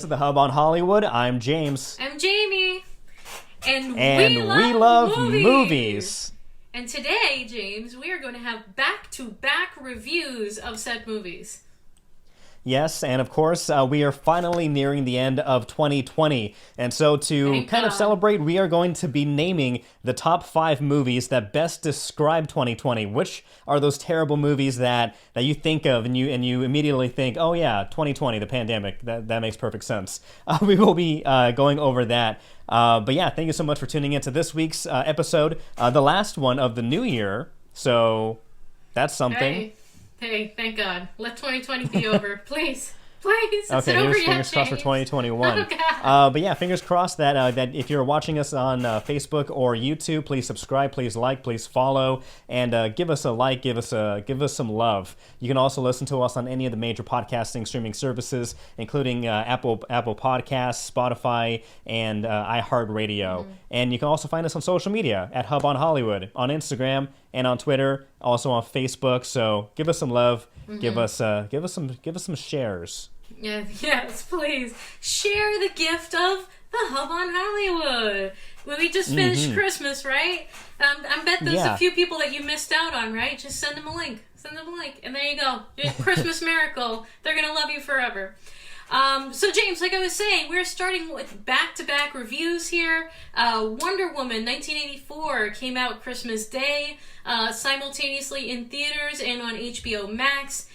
the Hub on Hollywood. I'm James. I'm Jamie. And we love movies. And today, James, we are going to have back-to-back reviews of said movies. Yes, and of course, we are finally nearing the end of 2020. And so to of celebrate, we are going to be naming the top 5 movies that best describe 2020. Which are those terrible movies that you think of and you immediately think, oh yeah, 2020, the pandemic. That makes perfect sense. We will be going over that. But yeah, thank you so much for tuning in to this week's episode, the last one of the new year. So that's something. Hey, thank God. Let 2020 be over. Please. It's okay, over fingers crossed for 2021. But yeah, fingers crossed that if you're watching us on Facebook or YouTube, please subscribe, please like, please follow, and give us a like, give us some love. You can also listen to us on any of the major podcasting streaming services, including Apple Podcasts, Spotify, and iHeartRadio. And you can also find us on social media at Hub on Hollywood, on Instagram and on Twitter, also on Facebook. So give us some love, give us some shares. Yes, please share the gift of the Hub on Hollywood. We just finished Christmas, right? I bet there's a few people that you missed out on, right? Just send them a link. And there you go. Christmas miracle. They're gonna love you forever. So James, like I was saying, we're starting with back-to-back reviews here. Wonder Woman 1984 came out Christmas Day, simultaneously in theaters and on HBO Max.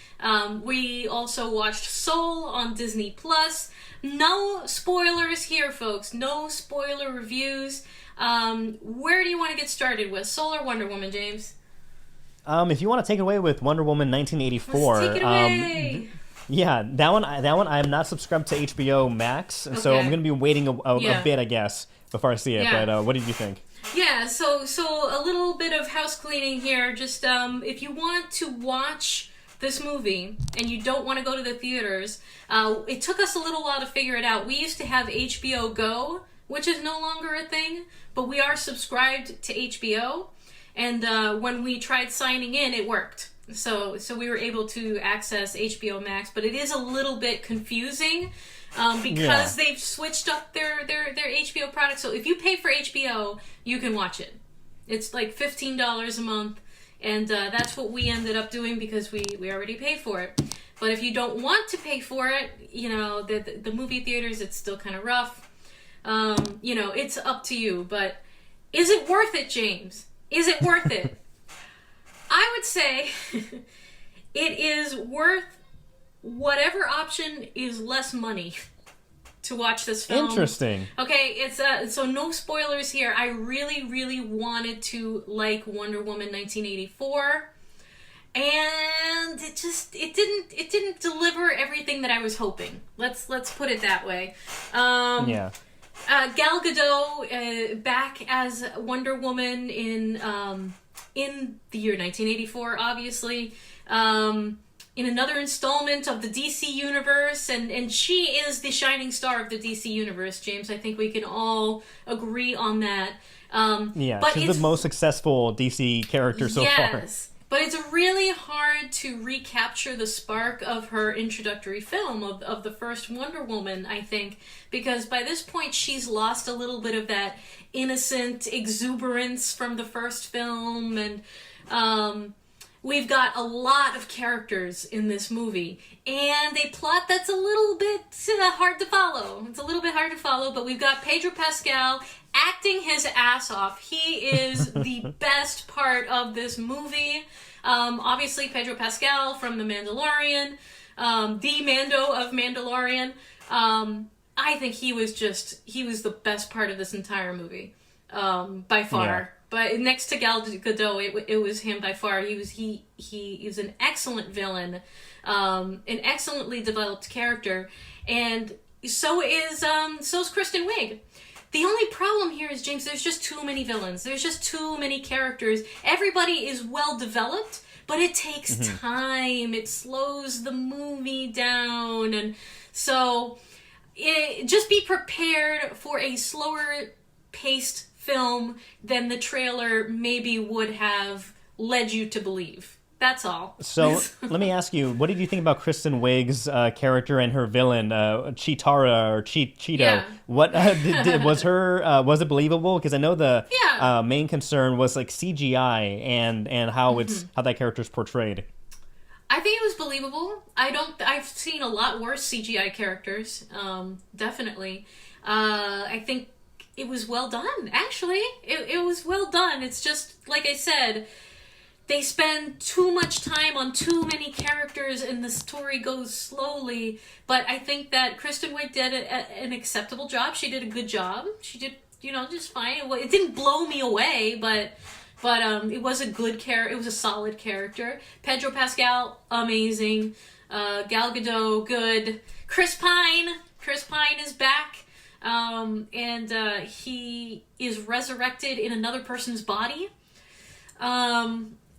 We also watched Soul on Disney Plus. No spoilers here, folks. No spoiler reviews. Where do you want to get started with, Soul or Wonder Woman, James? If you want to take it away with Wonder Woman 1984, let's take it away. Yeah, that one I am not subscribed to HBO Max, and so I'm going to be waiting a bit, I guess, before I see it. Yeah. But what did you think? Yeah, so a little bit of house cleaning here. Just if you want to watch this movie and you don't want to go to the theaters, it took us a little while to figure it out. We used to have HBO Go, which is no longer a thing, but we are subscribed to HBO, and when we tried signing in, it worked. So we were able to access HBO Max, but it is a little bit confusing because they've switched up their HBO product. So if you pay for HBO, you can watch it. It's like $15 a month, and that's what we ended up doing because we already pay for it. But if you don't want to pay for it, the movie theaters, it's still kind of rough. It's up to you. But is it worth it, James? Is it worth it? I would say it is worth whatever option is less money to watch this film. Interesting. Okay, it's so no spoilers here. I really, really wanted to like Wonder Woman 1984, and it didn't deliver everything that I was hoping. Let's put it that way. Gal Gadot back as Wonder Woman in the year 1984, obviously, in another installment of the DC Universe, and she is the shining star of the DC Universe, James. I think we can all agree on that. But she's the most successful DC character so far. Yes, but it's really hard to recapture the spark of her introductory film of the first Wonder Woman, I think, because by this point she's lost a little bit of that innocent exuberance from the first film, and we've got a lot of characters in this movie, and a plot that's a little bit hard to follow. It's a little bit hard to follow, but we've got Pedro Pascal acting his ass off. He is the best part of this movie. Obviously, Pedro Pascal from The Mandalorian, the Mando of Mandalorian. I think he was the best part of this entire movie, by far. Yeah. But next to Gal Gadot, it was him by far. He was an excellent villain, an excellently developed character, and so's Kristen Wiig. The only problem here is, James, there's just too many villains. There's just too many characters. Everybody is well developed, but it takes time. It slows the movie down, and so just be prepared for a slower paced film than the trailer maybe would have led you to believe. That's all. So let me ask you, what did you think about Kristen Wiig's character and her villain, Cheetara or Cheeto? Yeah. What was it believable? Because I know the Yeah. main concern was like CGI and how how that character's portrayed. I think it was believable. I've seen a lot worse CGI characters. Definitely. I think it was well done, actually. It was well done. It's just, like I said, they spend too much time on too many characters and the story goes slowly. But I think that Kristen Wiig did an acceptable job. She did a good job. She did, just fine. It didn't blow me away, but it was a good character. It was a solid character. Pedro Pascal, amazing. Gal Gadot, good. Chris Pine is back. And he is resurrected in another person's body.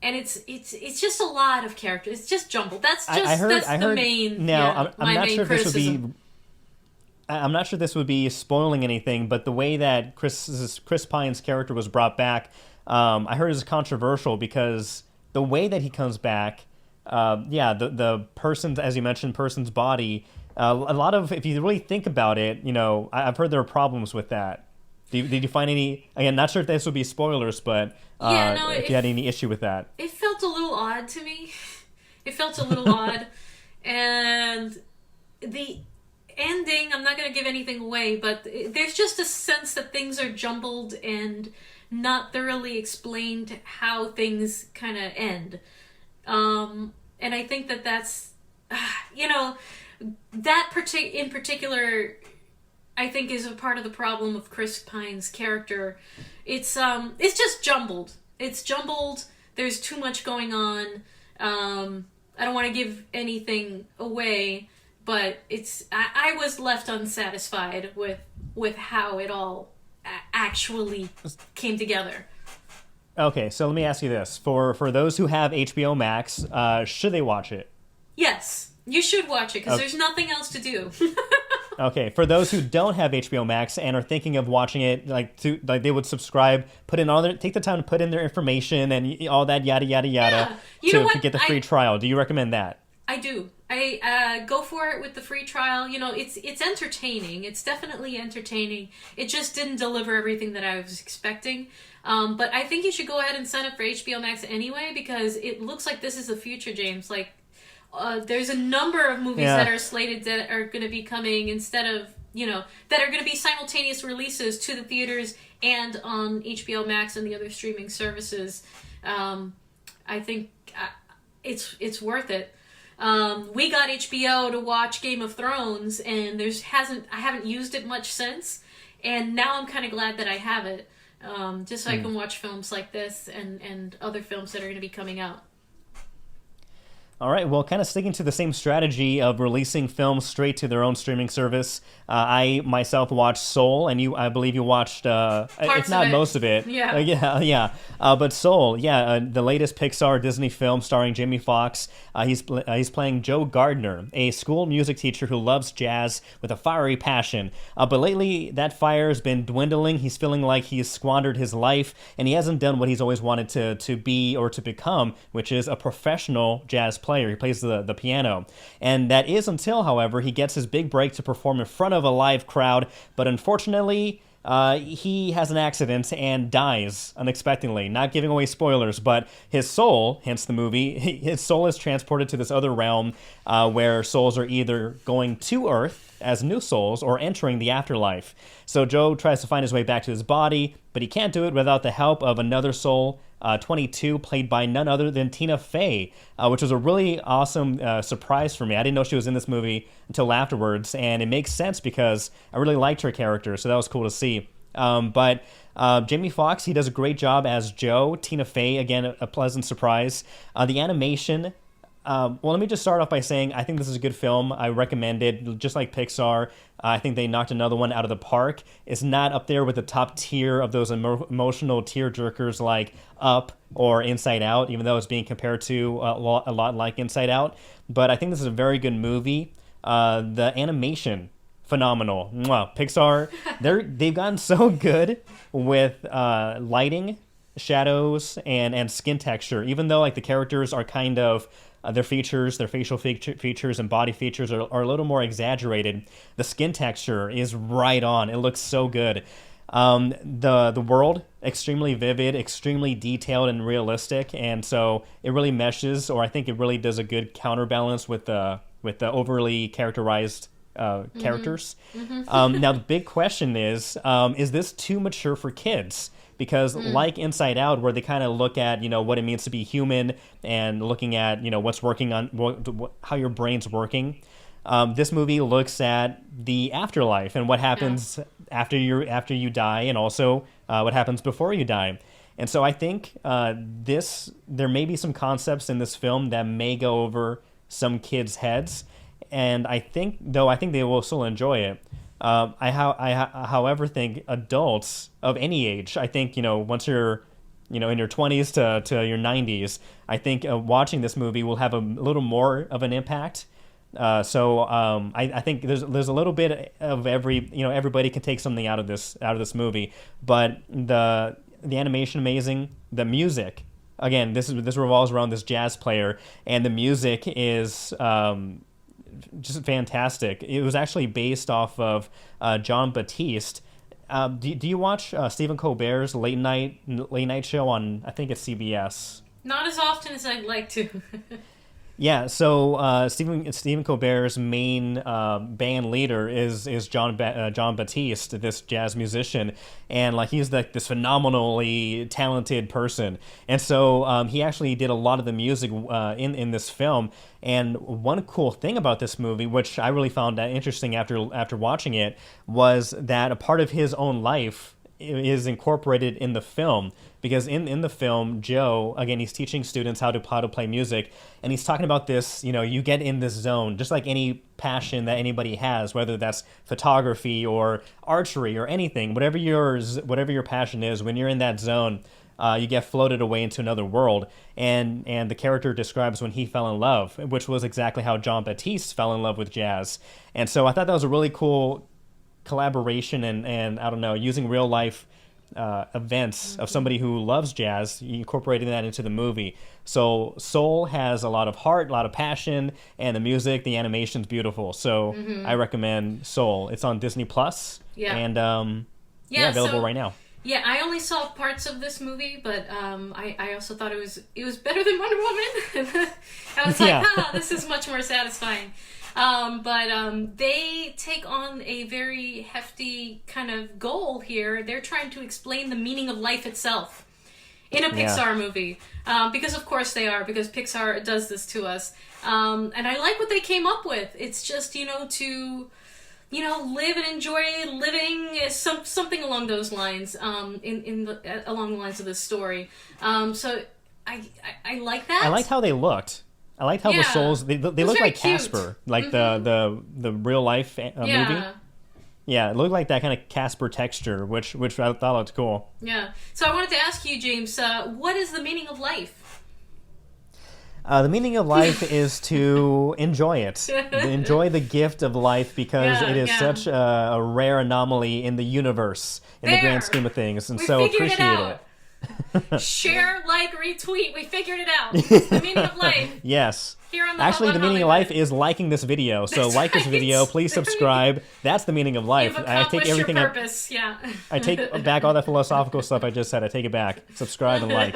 And it's just a lot of characters. It's just jumbled. That's the main. Now, I'm not sure if this would be. criticism. I'm not sure this would be spoiling anything, but the way that Chris Pine's character was brought back, I heard it was controversial because the way that he comes back, the person's, as you mentioned, person's body. A lot of, if you really think about it, I've heard there are problems with that. Did you find any? Again, not sure if this would be spoilers, but if you had any issue with that. It felt a little odd to me. It felt a little odd, and the ending. I'm not going to give anything away, but there's just a sense that things are jumbled and not thoroughly explained how things kind of end. And I think that's, in particular, I think is a part of the problem of Chris Pine's character. It's just jumbled. It's jumbled. There's too much going on. I don't want to give anything away, but I was left unsatisfied with how it all actually came together. Okay, so let me ask you this: for those who have HBO Max, should they watch it? Yes, you should watch it because there's nothing else to do. Okay, for those who don't have HBO Max and are thinking of watching it, they would subscribe, take the time to put in their information and all that yada yada yada to get the free trial. Do you recommend that? I do. I go for it with the free trial. It's entertaining. It's definitely entertaining. It just didn't deliver everything that I was expecting. But I think you should go ahead and sign up for HBO Max anyway because it looks like this is the future, James. There's a number of movies that are slated that are going to be coming instead of, that are going to be simultaneous releases to the theaters and on HBO Max and the other streaming services. I think it's worth it. We got HBO to watch Game of Thrones, and I haven't used it much since, and now I'm kind of glad that I have it, just so I can watch films like this and other films that are going to be coming out. All right, well, kind of sticking to the same strategy of releasing films straight to their own streaming service, I myself watched Soul, and I believe you watched, if not most of it. Yeah. But Soul, the latest Pixar Disney film starring Jamie Foxx. He's playing Joe Gardner, a school music teacher who loves jazz with a fiery passion. But lately, that fire has been dwindling. He's feeling like he's squandered his life, and he hasn't done what he's always wanted to be or to become, which is a professional jazz player. He plays the piano. And that is until, however, he gets his big break to perform in front of a live crowd. But unfortunately, he has an accident and dies unexpectedly. Not giving away spoilers, but his soul, hence the movie, his soul is transported to this other realm where souls are either going to Earth as new souls or entering the afterlife. So Joe tries to find his way back to his body, but he can't do it without the help of another soul, 22, played by none other than Tina Fey, which was a really awesome surprise for me. I didn't know she was in this movie until afterwards, and it makes sense because I really liked her character, so that was cool to see. But Jamie Foxx, he does a great job as Joe. Tina Fey, again, a pleasant surprise. The animation... let me just start off by saying I think this is a good film. I recommend it. Just like Pixar, I think they knocked another one out of the park. It's not up there with the top tier of those emotional tearjerkers like Up or Inside Out, even though it's being compared to a lot like Inside Out. But I think this is a very good movie. The animation, phenomenal. Mwah. Pixar, they've gotten so good with lighting shadows, and skin texture. Even though like the characters are kind of their features, their facial features and body features are a little more exaggerated, the skin texture is right on. It looks so good. The world, extremely vivid, extremely detailed and realistic, and so it really meshes, or I think it really does a good counterbalance with the overly characterized characters. Now the big question is this too mature for kids? Because like Inside Out, where they kind of look at, what it means to be human and looking at, what's working on, how your brain's working, this movie looks at the afterlife and what happens after you die, and also what happens before you die. And so I think there may be some concepts in this film that may go over some kids' heads, and I think they will still enjoy it. However, think adults of any age, I think, once you're, in your 20s to your 90s, I think watching this movie will have a little more of an impact. So I think there's a little bit of everybody can take something out of this movie, but the animation amazing, the music, again, this revolves around this jazz player, and the music is just fantastic. It was actually based off of Jon Batiste. Do you watch Stephen Colbert's late night show on, I think it's CBS? Not as often as I'd like to. Yeah, so Stephen Colbert's main band leader is Jon Batiste, this jazz musician, and like he's like this phenomenally talented person, and so he actually did a lot of the music in this film. And one cool thing about this movie, which I really found interesting after watching it, was that a part of his own life is incorporated in the film, because in the film, Joe, again, he's teaching students how to play music, and he's talking about this, you get in this zone, just like any passion that anybody has, whether that's photography or archery or anything, whatever your passion is, when you're in that zone, you get floated away into another world, and the character describes when he fell in love, which was exactly how Jon Batiste fell in love with jazz. And so I thought that was a really cool collaboration, and I don't know, using real life events of somebody who loves jazz, incorporating that into the movie. So Soul has a lot of heart, a lot of passion, and the music, the animation's beautiful. So I recommend Soul. It's on Disney Plus, and available right now. Yeah, I only saw parts of this movie, but I also thought it was better than Wonder Woman. I was like, this is much more satisfying. But they take on a very hefty kind of goal here. They're trying to explain the meaning of life itself in a Pixar movie. Because of course they are, because Pixar does this to us. And I like what they came up with. It's just, to live and enjoy living, something along those lines, along the lines of this story. So I like that. I liked how they looked. I liked how the souls they look like Casper, like the real life movie. Yeah, it looked like that kind of Casper texture, which I thought looked cool. Yeah. So I wanted to ask you, James, what is the meaning of life? The meaning of life is to enjoy it. Enjoy the gift of life, because it is such a rare anomaly in the universe, in the grand scheme of things. And so appreciate it. Share, like, retweet. We figured it out. It's the meaning of life. Yes. Here on the Actually, the meaning of life is liking this video. So like this video, please subscribe. That's the meaning of life. I take everything your purpose. I take back all that philosophical stuff I just said. I take it back. Subscribe and like.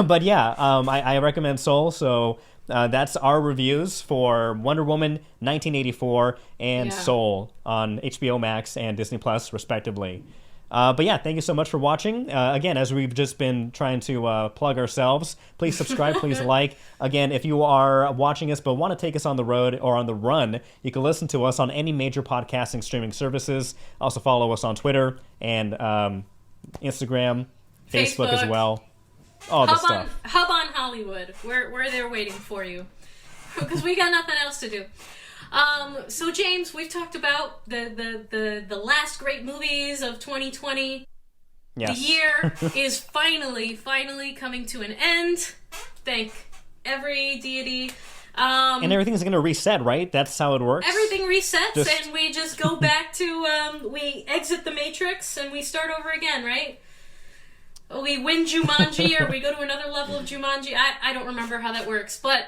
But yeah, I recommend Soul. So that's our reviews for Wonder Woman 1984 and Soul on HBO Max and Disney Plus, respectively. But yeah, thank you so much for watching. Again, as we've just been trying to plug ourselves, please subscribe, please like. Again, if you are watching us but want to take us on the road or on the run, you can listen to us on any major podcasting streaming services. Also follow us on Twitter and Instagram, Facebook as well. All this stuff. Hub on Hollywood. We're there waiting for you. Because we got nothing else to do. So James, we've talked about the last great movies of 2020. Yes. The year is finally coming to an end. Thank every deity. And everything's going to reset, right? That's how it works. Everything resets, and we just go back to we exit the Matrix and we start over again, right? we win Jumanji or we go to another level of Jumanji. I don't remember how that works, but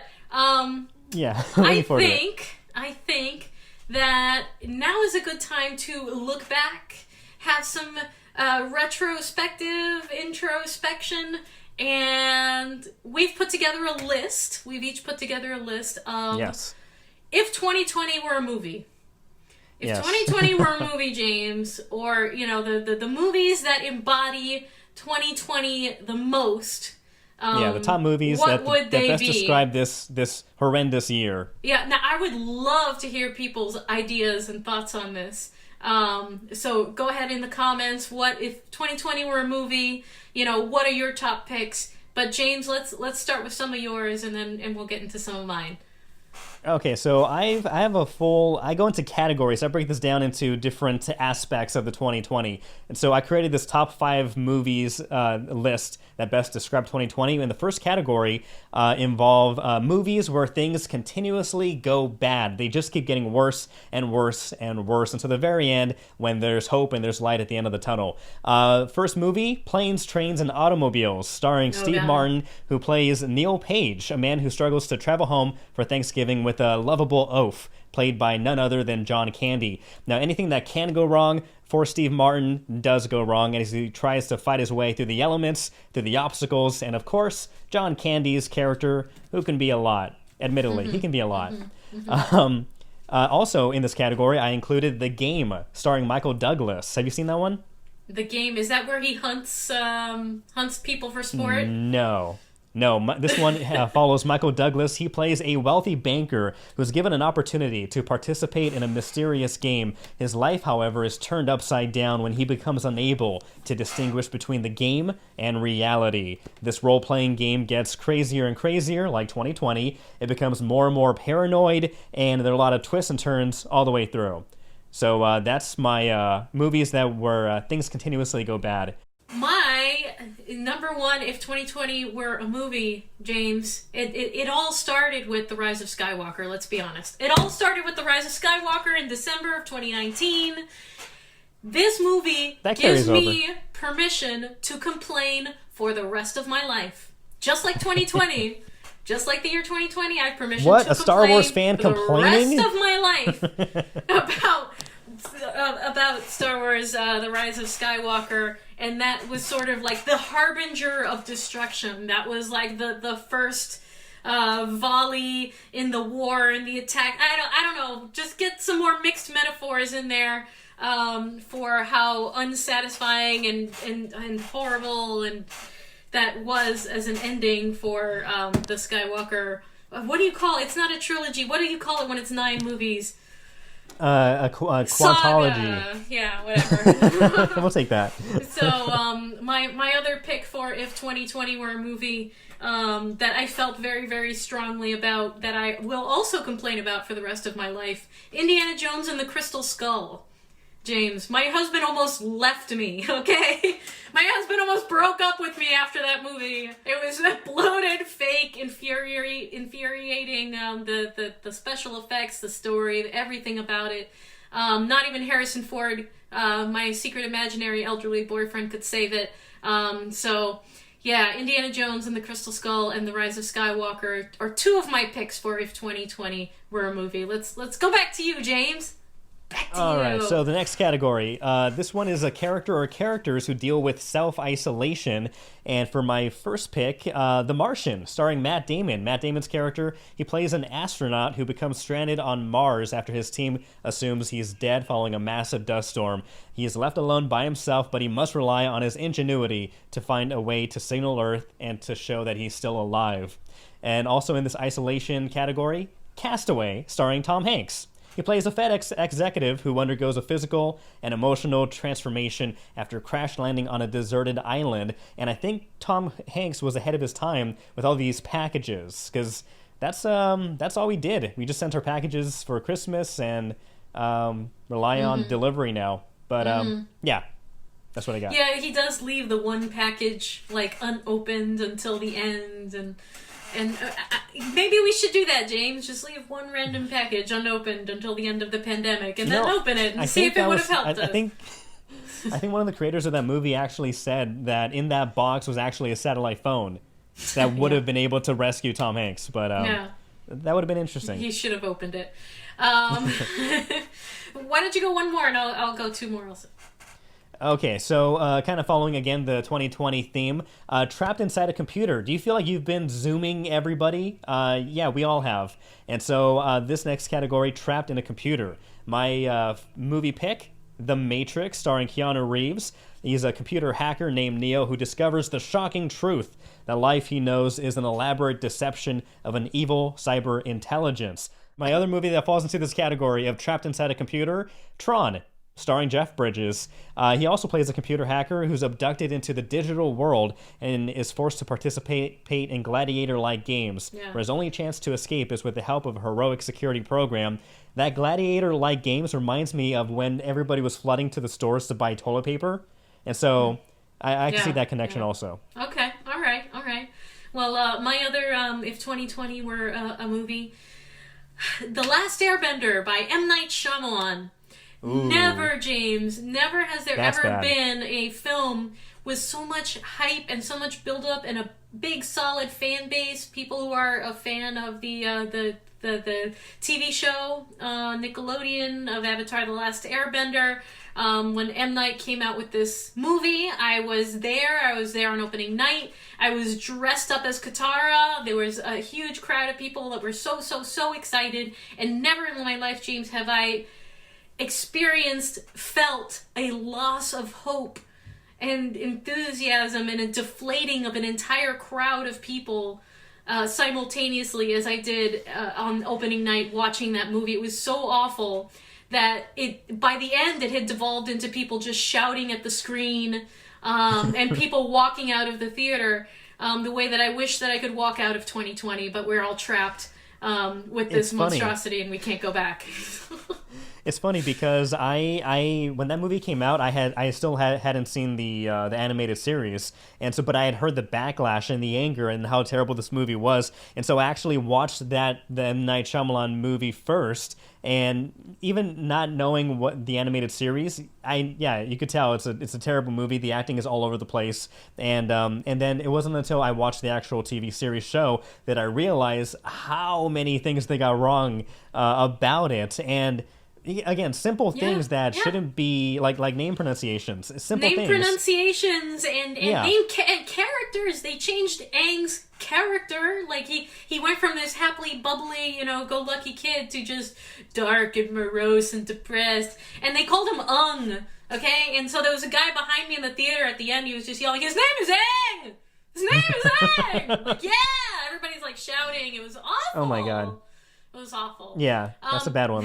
Yeah, I think that now is a good time to look back, have some retrospective introspection, and we've put together a list. We've each put together a list of Yes. if 2020 were a movie. If Yes. 2020 were a movie, James, or the movies that embody 2020 the most. The top movies what would that they best be? describe this horrendous year. Yeah, now I would love to hear people's ideas and thoughts on this. So go ahead in the comments. What if 2020 were a movie? What are your top picks? But James, let's start with some of yours, and we'll get into some of mine. Okay, so I go into categories. I break this down into different aspects of the 2020. And so I created this top 5 movies list that best describe 2020. And the first category involve movies where things continuously go bad. They just keep getting worse and worse and worse until the very end when there's hope and there's light at the end of the tunnel. First movie, Planes, Trains, and Automobiles, starring Steve Martin, who plays Neil Page, a man who struggles to travel home for Thanksgiving with a lovable oaf, played by none other than John Candy. Now, anything that can go wrong for Steve Martin does go wrong as he tries to fight his way through the elements, through the obstacles, and of course, John Candy's character, who can be a lot. Admittedly, he can be a lot. Also in this category, I included The Game, starring Michael Douglas. Have you seen that one? The Game, is that where he hunts people for sport? No, this one follows Michael Douglas. He plays a wealthy banker who's given an opportunity to participate in a mysterious game. His life, however, is turned upside down when he becomes unable to distinguish between the game and reality. This role-playing game gets crazier and crazier, like 2020. It becomes more and more paranoid, and there are a lot of twists and turns all the way through. So that's my movies that where things continuously go bad. My number one, if 2020 were a movie, James, it all started with The Rise of Skywalker, let's be honest. It all started with The Rise of Skywalker in December of 2019. This movie gives me permission to complain for the rest of my life. Just like 2020. Just like the year 2020, I have permission to complain a Star Wars fan complaining? the rest of my life about Star Wars, The Rise of Skywalker. And that was sort of like the harbinger of destruction. That was like the first volley in the war and the attack. I don't know. Just get some more mixed metaphors in there for how unsatisfying and horrible and that was as an ending for the Skywalker. What do you call it? It's not a trilogy. What do you call it when it's 9 movies? A quantology. Saga. Yeah, whatever. We'll take that. So, my other pick for if 2020 were a movie that I felt very, very strongly about, that I will also complain about for the rest of my life, Indiana Jones and the Crystal Skull. James, my husband almost left me, okay? My husband almost broke up with me after that movie. It was bloated, fake, infuriating, the special effects, the story, everything about it. Not even Harrison Ford, my secret imaginary elderly boyfriend, could save it. So, yeah, Indiana Jones and the Crystal Skull and The Rise of Skywalker are 2 of my picks for if 2020 were a movie. Let's go back to you, James. Back to you. All right, so the next category. This one is a character or characters who deal with self-isolation. And for my first pick, The Martian, starring Matt Damon. Matt Damon's character, he plays an astronaut who becomes stranded on Mars after his team assumes he's dead following a massive dust storm. He is left alone by himself, but he must rely on his ingenuity to find a way to signal Earth and to show that he's still alive. And also in this isolation category, Castaway, starring Tom Hanks. He plays a FedEx executive who undergoes a physical and emotional transformation after crash landing on a deserted island. And I think Tom Hanks was ahead of his time with all these packages, because that's all we did. We just sent our packages for Christmas and rely on delivery now. But yeah, that's what I got. Yeah, he does leave the one package like unopened until the end, and maybe we should do that, James. Just leave one random package unopened until the end of the pandemic, and then open it and see if it would have helped us. I think one of the creators of that movie actually said that in that box was actually a satellite phone that would have been able to rescue Tom Hanks. But that would have been interesting. He should have opened it. Why don't you go one more, and I'll go two more also. Okay, so kind of following again the 2020 theme, trapped inside a computer. Do you feel like you've been Zooming everybody? Yeah, we all have. And so this next category, trapped in a computer. My movie pick, The Matrix, starring Keanu Reeves. He's a computer hacker named Neo who discovers the shocking truth that life he knows is an elaborate deception of an evil cyber intelligence. My other movie that falls into this category of trapped inside a computer, Tron, starring Jeff Bridges. He also plays a computer hacker who's abducted into the digital world and is forced to participate in gladiator-like games, where his only chance to escape is with the help of a heroic security program. That gladiator-like games reminds me of when everybody was flooding to the stores to buy toilet paper. And so I can see that connection also. Okay, all right. Well, my other, if 2020 were a movie, The Last Airbender by M. Night Shyamalan. Ooh. Never, James. Never has there ever been a film with so much hype and so much build-up and a big, solid fan base. People who are a fan of the TV show Nickelodeon of Avatar: The Last Airbender. When M. Night came out with this movie, I was there. I was there on opening night. I was dressed up as Katara. There was a huge crowd of people that were so excited. And never in my life, James, have I felt a loss of hope and enthusiasm and a deflating of an entire crowd of people simultaneously as I did on opening night watching that movie. It was so awful that by the end it had devolved into people just shouting at the screen and people walking out of the theater the way that I wish that I could walk out of 2020, but we're all trapped with this monstrosity and we can't go back. It's funny because I when that movie came out, I still hadn't seen the animated series, and so but I had heard the backlash and the anger and how terrible this movie was, and so I actually watched the M. Night Shyamalan movie first, and even not knowing what the animated series, you could tell it's a terrible movie. The acting is all over the place, and then it wasn't until I watched the actual TV series show that I realized how many things they got wrong about it. And again, simple things that shouldn't be like name pronunciations. Simple name pronunciations and name characters. They changed Aang's character. Like he went from this happily bubbly, go lucky kid to just dark and morose and depressed. And they called him Ung. Okay, and so there was a guy behind me in the theater at the end. He was just yelling, "His name is Aang! His name is Aang!" Like, yeah, everybody's like shouting. It was awful. Oh my god. It was awful. Yeah, that's a bad one.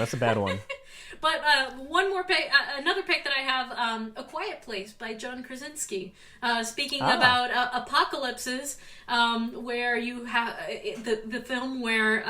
But one more pick, another pick that I have, A Quiet Place by John Krasinski. Speaking about apocalypses, where you have the film where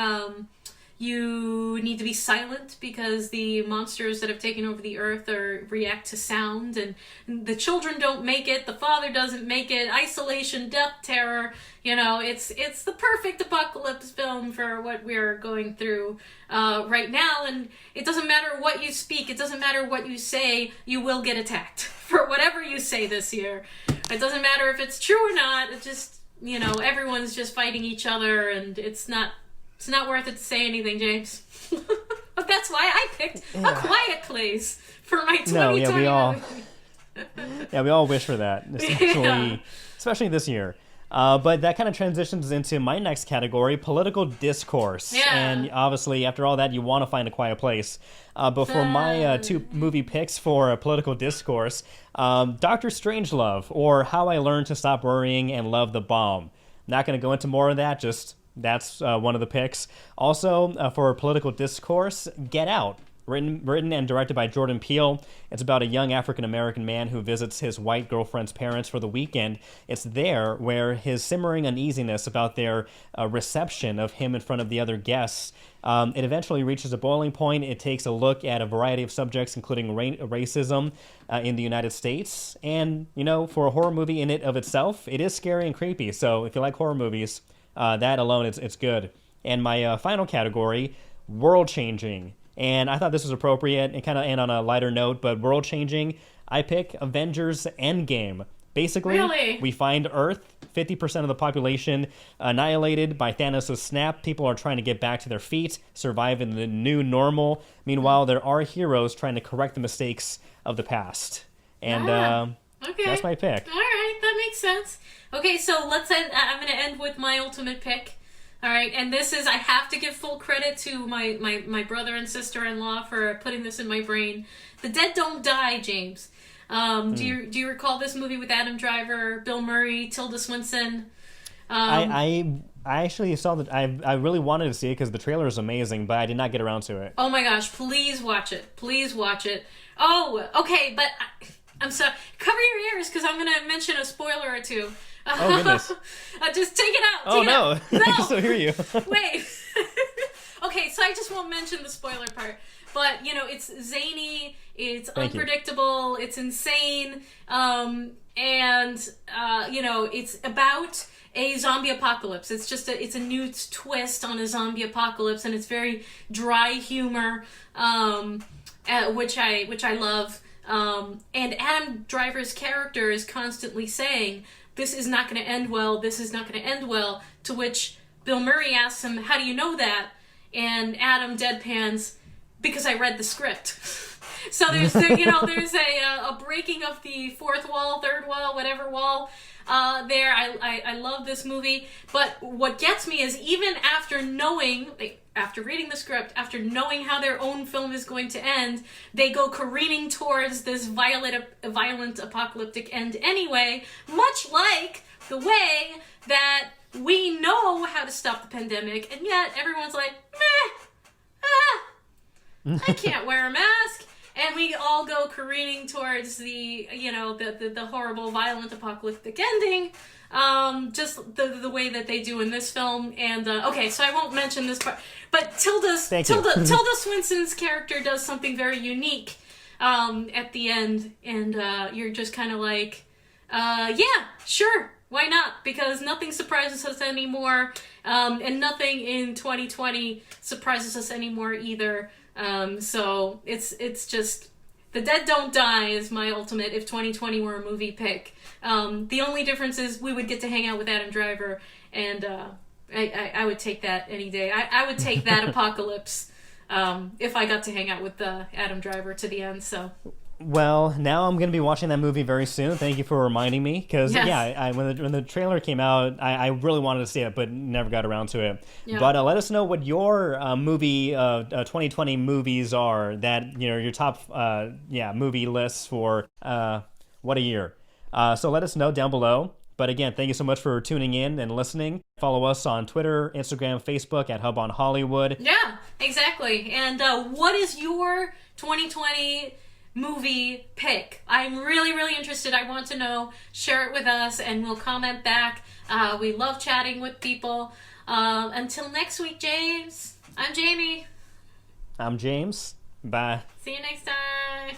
you need to be silent because the monsters that have taken over the earth react to sound, and the children don't make it, the father doesn't make it, isolation, death, terror. It's the perfect apocalypse film for what we're going through right now, and it doesn't matter what you speak, it doesn't matter what you say, you will get attacked for whatever you say this year. It doesn't matter if it's true or not, it just, everyone's just fighting each other, and it's not worth it to say anything, James. But that's why I picked A Quiet Place for my 2020 we all wish for that, especially this year. But that kind of transitions into my next category, political discourse. Yeah. And obviously, after all that, you want to find A Quiet Place. But for my two movie picks for a political discourse, Dr. Strangelove, or How I Learned to Stop Worrying and Love the Bomb. Not going to go into more of that, just that's one of the picks. Also, for political discourse, Get Out. Written and directed by Jordan Peele. It's about a young African-American man who visits his white girlfriend's parents for the weekend. It's there where his simmering uneasiness about their reception of him in front of the other guests, it eventually reaches a boiling point. It takes a look at a variety of subjects, including racism in the United States. And, for a horror movie in it of itself, it is scary and creepy. So if you like horror movies, that alone, it's good. And my final category, world-changing. And I thought this was appropriate and kind of end on a lighter note, but world-changing, I pick Avengers Endgame. Basically, Really? we find Earth, 50% of the population annihilated by Thanos' snap. People are trying to get back to their feet, survive in the new normal. Meanwhile, there are heroes trying to correct the mistakes of the past. And Okay. that's my pick. All right, that makes sense. Okay, so let's end. I'm going to end with my ultimate pick. All right, and this is, I have to give full credit to my brother and sister-in-law for putting this in my brain. The Dead Don't Die, James. Do you recall this movie with Adam Driver, Bill Murray, Tilda Swinton? I actually saw that. I really wanted to see it because the trailer is amazing, but I did not get around to it. Oh my gosh, please watch it. Please watch it. Oh, okay, but I'm sorry. Cover your ears because I'm going to mention a spoiler or two. Oh, goodness. Just take it out. Oh, no. No. I can still hear you. Wait. Okay, so I just won't mention the spoiler part. But, you know, it's zany, it's unpredictable, it's insane, and, you know, it's about a zombie apocalypse. It's just it's a new twist on a zombie apocalypse, and it's very dry humor, which I love. And Adam Driver's character is constantly saying, this is not going to end well, this is not going to end well, to which Bill Murray asks him, how do you know that? And Adam deadpans, because I read the script. So there's a breaking of the fourth wall, third wall, whatever wall there. I love this movie. But what gets me is even after reading the script, after knowing how their own film is going to end, they go careening towards this violent apocalyptic end anyway, much like the way that we know how to stop the pandemic, and yet everyone's like, I can't wear a mask. And we all go careening towards the horrible, violent, apocalyptic ending, just the way that they do in this film. And, okay, so I won't mention this part, but Tilda Swinton's character does something very unique, at the end, and, you're just kind of like, yeah, sure, why not? Because nothing surprises us anymore, and nothing in 2020 surprises us anymore either. So it's just, The Dead Don't Die is my ultimate if 2020 were a movie pick. The only difference is we would get to hang out with Adam Driver, and I would take that any day. I would take that apocalypse if I got to hang out with Adam Driver to the end. So. Well, now I'm going to be watching that movie very soon. Thank you for reminding me. Because, yes. When the trailer came out, I really wanted to see it, but never got around to it. Yeah. But let us know what your 2020 movies are, that, you know, your top movie lists for what a year. So let us know down below. But again, thank you so much for tuning in and listening. Follow us on Twitter, Instagram, Facebook at Hub on Hollywood. Yeah, exactly. And what is your 2020 movie pick? I'm really, really interested. I want to know. Share it with us and we'll comment back. We love chatting with people. Until next week, James. I'm Jamie. I'm James. Bye. See you next time.